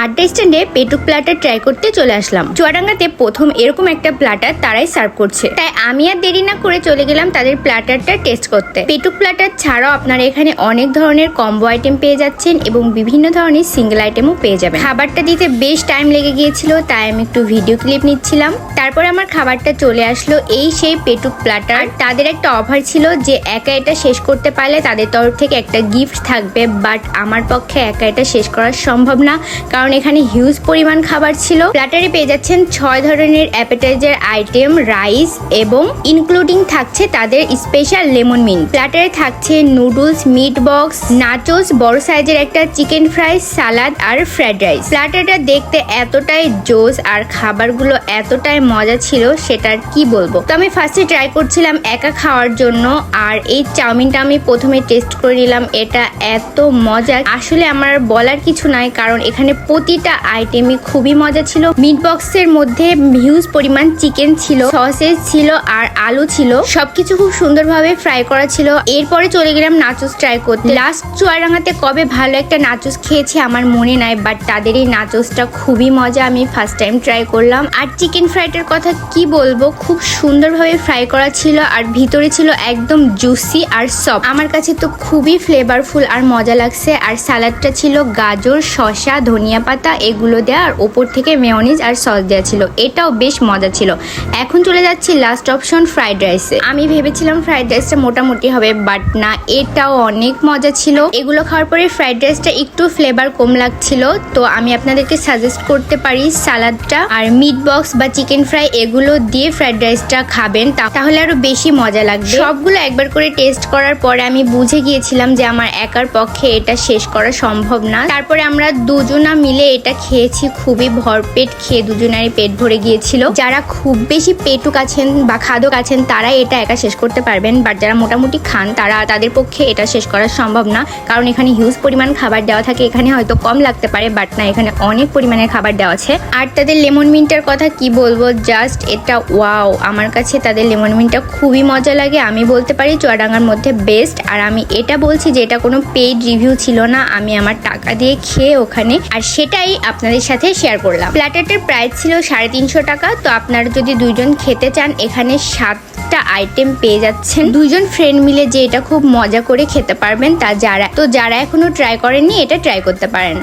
আড্ডা স্ট্যান্ডে পেটুক platter try করতে চলে আসলাম। চুয়াডাঙ্গাতে প্রথম এরকম একটা প্ল্যাটার তারাই সার্ভ করছে, তাই আমি আর দেরি না করে চলে গেলাম তাদের প্ল্যাটারটা টেস্ট করতে। পেটুক প্ল্যাটার ছাড়াও আপনারা এখানে অনেক ধরনের কম্বো আইটেম পেয়ে যাচ্ছেন এবং বিভিন্ন ধরনের সিঙ্গেল আইটেমও পেয়ে যাবেন। খাবারটা দিতে বেশ টাইম লেগে গিয়েছিল, তাই আমি একটু ভিডিও ক্লিপ নিচ্ছিলাম। তারপরে আমার খাবারটা চলে আসলো, এই সেই পেটুক প্ল্যাটার। তাদের একটা অফার ছিল যে একা এটা শেষ করতে পারলে তাদের তরফ থেকে একটা গিফট থাকবে, বাট আমার পক্ষে একা এটা শেষ করা সম্ভব না, কারণ এখানে হিউজ পরিমাণ খাবার ছিল। প্ল্যাটারে পেয়ে যাচ্ছেন 6 ধরনের অ্যাপেটাইজার আইটেম, রাইস এবং ইনক্লুডিং থাকছে তাদের স্পেশাল লেমন মিন্ট। প্ল্যাটারে থাকছে নুডলস, মিট বক্স, নাচোস, বড় সাইজের একটা চিকেন ফ্রাই, সালাদ আর ফ্রাইড রাইস। প্ল্যাটারটা দেখতে এতটাই জোস আর খাবারগুলো এতটাই মজা ছিল সেটা আর কি বলবো। তো আমি ফার্স্টে ট্রাই করছিলাম একা খাওয়ার জন্য, আর এই চাউমিনটা আমি প্রথমে টেস্ট করে নিলাম। এটা এত মজা, আসলে আমার বলার কিছু নাই, কারণ এখানে প্রতিটা আইটেমই খুবই মজা ছিল। মিট বক্সের মধ্যে হিউজ পরিমাণ চিকেন ছিল, সসেজ ছিল আর আলু ছিল, সবকিছু খুব সুন্দরভাবে ফ্রাই করা ছিল। এরপরে চলে গেলাম নাচোস ট্রাই করতে। লাস্ট চুয়াডাঙ্গাতে কবে ভালো একটা নাচোস খেয়েছি আমার মনে নাই, বাট তাদের এই নাচোসটা খুবই মজা, আমি ফার্স্ট টাইম ট্রাই করলাম। আর চিকেন ফ্রাইটার কথা কি বলবো, খুব সুন্দরভাবে ফ্রাই করা ছিল আর ভিতরে ছিল একদম জুসি আর সফট। আমার কাছে তো খুবই ফ্লেভারফুল আর মজা লাগছে। আর সালাদটা ছিল গাজর, শসা, ধনিয়া পাতা এগুলো দেওয়া, আর ওপর থেকে মেয়োনিজ আর সস দেওয়া ছিল, এটাও বেশ মজা ছিল। এখন চলে যাচ্ছি লাস্ট অপশন ফ্রাইড রাইসে। আমি ভেবেছিলাম ফ্রাইড রাইসটা মোটামুটি হবে, বাট না, এটাও অনেক মজা ছিল। এগুলো খাওয়ার পরে ফ্রাইড রাইসটা একটু ফ্লেভার কম লাগছিল, তো আমি আপনাদেরকে সাজেস্ট করতে পারি সালাদটা আর মিট বক্স বা চিকেন ফ্রাই এগুলো দিয়ে ফ্রাইড রাইসটা খাবেন, তাহলে আরো বেশি মজা লাগবে। সবগুলো একবার করে টেস্ট করার পরে আমি বুঝে গিয়েছিলাম যে আমার একার পক্ষে এটা শেষ করা সম্ভব না। তারপরে আমরা দুজনা মিলে এটা খেয়েছি, খুবই ভরপেট খেয়ে দুজনারই পেট ভরে গিয়েছিল। যারা খুব বেশি পেটুক আছেন বা খাদক আছেন তারাই এটা একা শেষ করতে পারবেন, বাট যারা মোটামুটি খান তাদের পক্ষে এটা শেষ করা সম্ভব না, কারণ এখানে হিউজ পরিমাণ খাবার দেওয়া থাকে। এখানে হয়তো কম লাগতে পারে, বাট না, এখানে অনেক পরিমাণের খাবার দেওয়া আছে। আর তাদের লেমন মিন্টের কথা কি বলবো, জাস্ট এটা ওয়াও। আমার কাছে তাদের লেমন মিন্টটা খুবই মজা লাগে, আমি বলতে পারি চুয়াডাঙ্গার মধ্যে বেস্ট। আর আমি এটা বলছি যে এটা কোনো পেইড রিভিউ ছিল না, আমি আমার টাকা দিয়ে খেয়ে ওখানে, আর সেটাই আপনাদের সাথে শেয়ার করলাম। প্ল্যাটারটার প্রাইস ছিল 350 টাকা। তো আপনারা যদি দুইজন খেতে চান, এখানে 7টা আইটেম পেয়ে যাচ্ছেন। দুইজন ফ্রেন্ড মিলে যে এটা খুব মজা করে খেতে পারবেন, যারা এখনো ট্রাই করেননি এটা ট্রাই করতে পারেন।